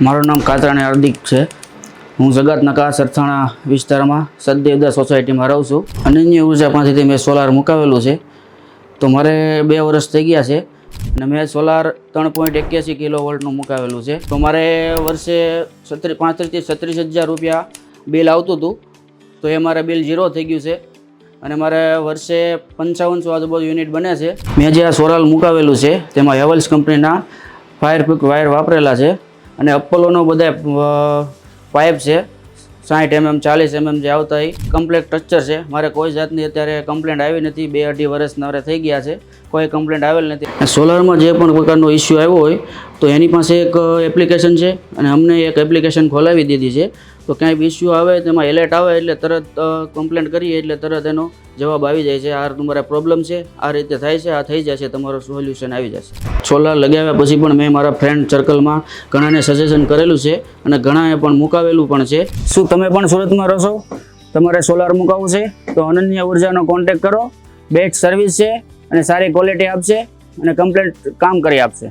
મારું નામ કાતરાણી હાર્દિક છે। હું જગતનકા સરથાણા વિસ્તારમાં સદદેવદાસ સોસાયટીમાં રહું છું। અનન્ય ઉર્જા પાસેથી મેં સોલાર મુકાવેલું છે। તો મારે 2 વર્ષ થઈ ગયા છે અને મેં સોલાર 3.81 કિલોવોલ્ટનું મુકાવેલું છે। તો મારે વર્ષે 35 થી 36,000 રૂપિયા બિલ આવતું હતું, તો એ મારે બિલ 0 થઈ ગયું છે અને મારે વર્ષે 5500 આજુબાજુ યુનિટ બને છે। મેં જે આ સોલાર મુકાવેલું છે તેમાં હેવલ્સ કંપનીના ફાયરપ્રૂફ વાયર વાપરેલા છે અને અપોલોનો બધા પાઇપ છે 60 mm 40 mm જે આવતા એ કમ્પ્લેટ સ્ટ્રક્ચર છે। મારે કોઈ જાતની અત્યારે કમ્પ્લેન્ટ આવી નથી, 2-2.5 વર્ષ મારે થઈ ગયા છે, કોઈ કમ્પ્લેન્ટ આવેલ નથી। સોલારમાં જે પણ પ્રકારનો ઇસ્યુ આવ્યો હોય તો એની પાસે એક એપ્લિકેશન છે અને અમને એક એપ્લિકેશન ખોલાવી દીધી છે। તો ક્યાંય બી ઇસ્યુ આવે તેમાં એલર્ટ આવે એટલે તરત કમ્પ્લેન્ટ કરીએ એટલે તરત એનો જવાબ આવી જાય છે। આ તમારા પ્રોબ્લેમ છે, આ રીતે થાય છે, આ થઈ જશે, તમારું સોલ્યુશન આવી જશે। સોલાર લગાવ્યા પછી પણ મેં મારા ફ્રેન્ડ સર્કલમાં ઘણાને સજેશન કરેલું છે અને ઘણાએ પણ મુકાવેલું પણ છે। શું તમે પણ સુરતમાં રહો છો, તમારે સોલાર મુકાવવું છે તો અનન્ય ઉર્જાનો કોન્ટેક્ટ કરો। બેસ્ટ સર્વિસ છે અને સારી ક્વોલિટી આપશે અને કમ્પ્લીટ કામ કરી આપશે।